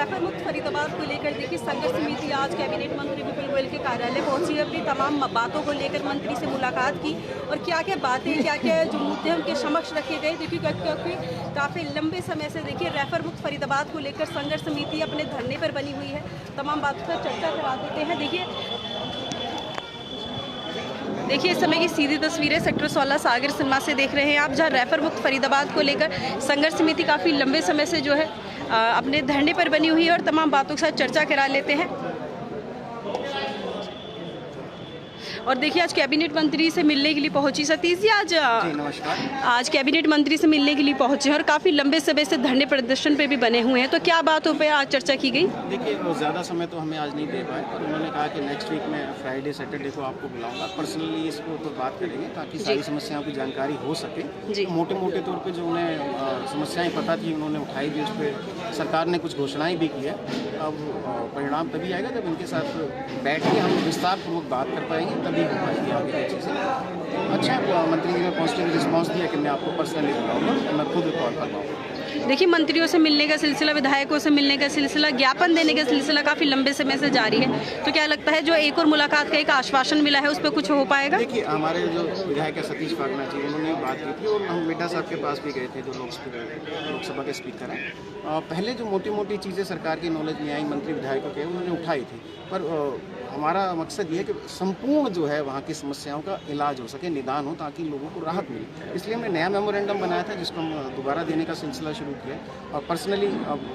Refer मुक्त फरीदाबाद को लेकर देखिए संघर्ष समिति आज कैबिनेट मंत्री विपुल गोयल के कार्यालय पहुंची, अपनी तमाम बातों को लेकर मंत्री से मुलाकात की और क्या क्या बातें, क्या क्या जो मुद्दे उनके समक्ष रखे गए। देखिए क्योंकि काफ़ी लंबे समय से देखिए रैफर मुक्त फरीदाबाद को लेकर संघर्ष समिति अपने धरने पर बनी हुई है। तमाम बातों पर चर्चा करा देते हैं। देखिए इस समय की सीधी तस्वीरें सेक्टर 16 सागर सिनेमा से देख रहे हैं आप, जहां रैफर मुक्त फरीदाबाद को लेकर संघर्ष समिति काफ़ी लंबे समय से जो है अपने धरने पर बनी हुई है और तमाम बातों के साथ चर्चा करा लेते हैं। और देखिए आज कैबिनेट मंत्री से मिलने के लिए पहुंची सतीश जी, आज नमस्कार। आज कैबिनेट मंत्री से मिलने के लिए पहुंचे हैं और काफ़ी लंबे समय से धरने प्रदर्शन पे भी बने हुए हैं, तो क्या बातों पे आज चर्चा की गई? देखिए ज़्यादा समय तो हमें आज नहीं दे पाए, पर उन्होंने कहा कि नेक्स्ट वीक में फ्राइडे सैटरडे को आपको बुलाऊंगा, पर्सनली इसको तो बात करेंगे ताकि सारी समस्याओं की जानकारी हो सके। तो मोटे मोटे तौर पर जो उन्हें समस्याएँ पता थी उन्होंने उठाई भी, उस पर सरकार ने कुछ घोषणाएँ भी की है। अब परिणाम तभी आएगा जब इनके साथ बैठ के हम विस्तारपूर्वक बात कर पाएंगे, तभी हो पाएगी आगे की चीज़ें। अच्छा, मंत्री जी ने पॉजिटिव रिस्पांस दिया कि मैं आपको पर्सनली बुलाऊंगा, मैं खुद कॉल कर पाऊँगा। देखिए मंत्रियों से मिलने का सिलसिला, विधायकों से मिलने का सिलसिला, ज्ञापन देने का सिलसिला काफ़ी लंबे समय से जारी है, तो क्या लगता है जो एक और मुलाकात का एक आश्वासन मिला है उस पर कुछ हो पाएगा? देखिए हमारे जो विधायक है सतीश फागना जी, उन्होंने बात की थी और हम मिड्डा साहब के पास भी गए थे, जो लोकसभा के स्पीकर हैं। पहले जो मोटी मोटी चीज़ें सरकार की नॉलेज में आई मंत्री विधायकों के, उन्होंने उठाई थी, पर हमारा मकसद ये है कि संपूर्ण जो है वहाँ की समस्याओं का इलाज हो सके, निदान हो, ताकि लोगों को राहत मिले। इसलिए हमने नया मेमोरेंडम बनाया था जिसको हम दोबारा देने का सिलसिला शुरू किया और पर्सनली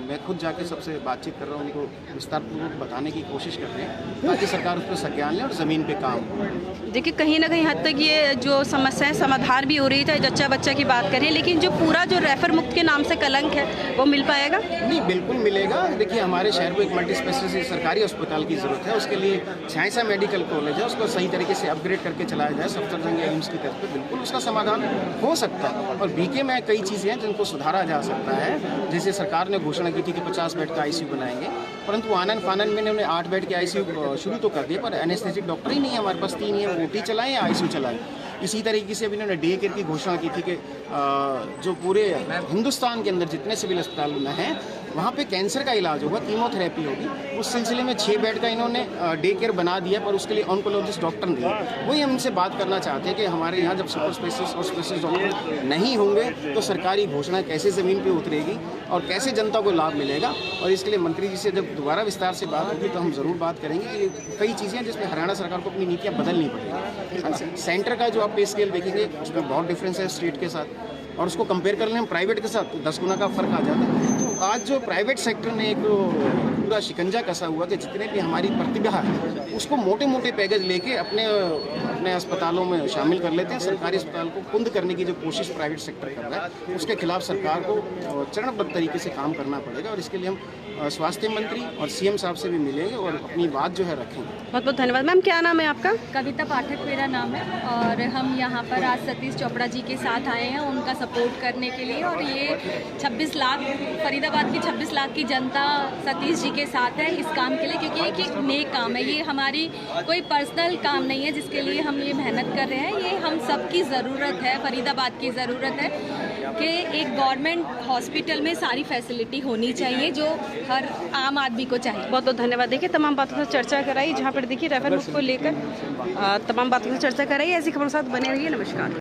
मैं खुद जाके सबसे बातचीत कर रहा हूँ, उनको विस्तारपूर्वक बताने की कोशिश कर रहे हैं ताकि सरकार उस पर संज्ञान ले और ज़मीन पे काम हो। देखिए कहीं ना कहीं हद तक ये जो समस्याएं समाधान भी हो रही है, जच्चा बच्चा की बात करें, लेकिन जो पूरा जो रैफर मुक्त के नाम से कलंक है वो मिल पाएगा? नहीं, बिल्कुल मिलेगा। देखिए हमारे शहर को एक मल्टी स्पेशलिटी सरकारी अस्पताल की ज़रूरत है, उसके लिए झांसा मेडिकल कॉलेज है, उसको सही तरीके से अपग्रेड करके चलाया जाए सफदरजंग एम्स की तरफ पे, बिल्कुल उसका समाधान हो सकता है। और बीके में कई चीज़ें हैं जिनको सुधारा जा सकता है, जैसे सरकार ने घोषणा की थी कि 50 बेड का आईसीयू बनाएंगे, परंतु आनन फानन में उन्होंने 8 बेड के आईसीयू शुरू तो कर दिए, पर एनेस्थेटिक डॉक्टर ही नहीं है हमारे पास, 3 ही है, ओटी चलाएं या आईसीयू चलाएं। इसी तरीके से अभी इन्होंने डे केयर की घोषणा की थी कि जो पूरे हिंदुस्तान के अंदर जितने सिविल अस्पताल में हैं वहाँ पे कैंसर का इलाज होगा, कीमोथेरेपी होगी। उस सिलसिले में 6 बेड का इन्होंने डे केयर बना दिया, पर उसके लिए ऑन्कोलॉजिस्ट डॉक्टर नहीं है। वही हम इनसे बात करना चाहते हैं कि हमारे यहाँ जब सुपर स्पेशलिस्ट और स्पेशलिस्ट डॉक्टर नहीं होंगे तो सरकारी घोषणा कैसे ज़मीन पे उतरेगी और कैसे जनता को लाभ मिलेगा। और इसके लिए मंत्री जी से जब दोबारा विस्तार से बात होगी तो हम ज़रूर बात करेंगे कि कई चीज़ें हैं जिसमें हरियाणा सरकार को अपनी नीतियाँ बदलनी पड़ेगी। सेंटर का जो आप पे स्केल देखेंगे उसमें बहुत डिफरेंस है स्टेट के साथ, और उसको कंपेयर कर लें हम प्राइवेट के साथ तो 10 गुना का फ़र्क आ जाता है। तो आज जो प्राइवेट सेक्टर में एक पूरा शिकंजा कसा हुआ कि जितने भी हमारी प्रतिभा है उसको मोटे मोटे पैकेज लेके अपने अस्पतालों में शामिल कर लेते हैं। सरकारी अस्पताल को कुंद करने की जो कोशिश प्राइवेट सेक्टर कर रहा है उसके खिलाफ सरकार को चरणबद्ध तरीके से काम करना पड़ेगा, और इसके लिए हम स्वास्थ्य मंत्री और सीएम साहब से भी मिलेंगे और अपनी बात जो है रखेंगे। बहुत बहुत धन्यवाद। मैम क्या नाम है आपका? कविता पाठक मेरा नाम है, और हम यहाँ पर आज सतीश चोपड़ा जी के साथ आए हैं उनका सपोर्ट करने के लिए। और ये 26 लाख फरीदाबाद की 26 लाख की जनता सतीश जी के साथ है इस काम के लिए, क्योंकि एक नेक काम है, ये हमारी कोई पर्सनल काम नहीं है जिसके लिए हम ये मेहनत कर रहे हैं। ये हम सब की ज़रूरत है, फरीदाबाद की ज़रूरत है कि एक गवर्नमेंट हॉस्पिटल में सारी फैसिलिटी होनी चाहिए जो हर आम आदमी को चाहिए। बहुत बहुत धन्यवाद। देखिए तमाम बातों पर चर्चा कराई, जहाँ पर देखिए रैफर मुक्त को लेकर तमाम बातों पर चर्चा कराई। ऐसी खबरों के साथ बने रहिए। नमस्कार।